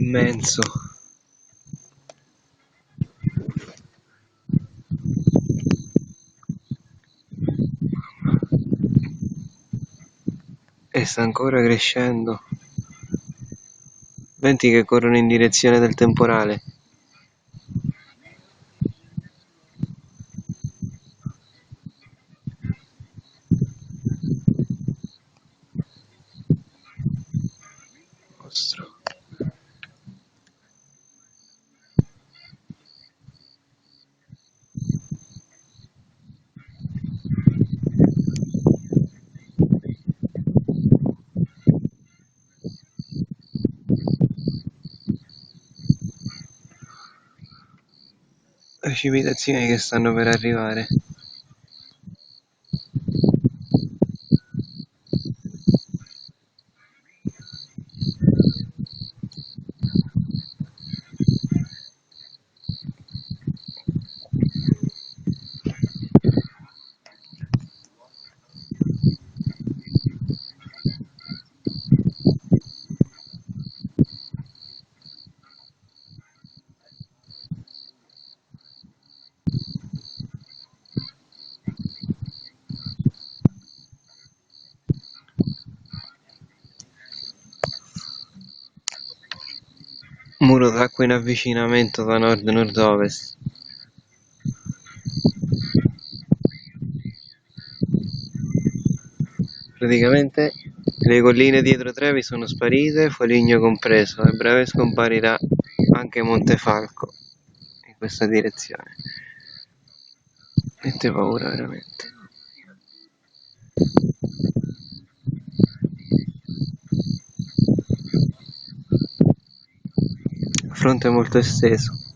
immenso. E sta ancora crescendo. Venti che corrono in direzione del temporale. Mostro. Precipitazioni che stanno per arrivare. Muro d'acqua in avvicinamento da nord-nord-ovest. Praticamente le colline dietro Trevi sono sparite, Foligno compreso, a breve scomparirà anche Montefalco in questa direzione. Mette paura veramente. Fronte molto esteso.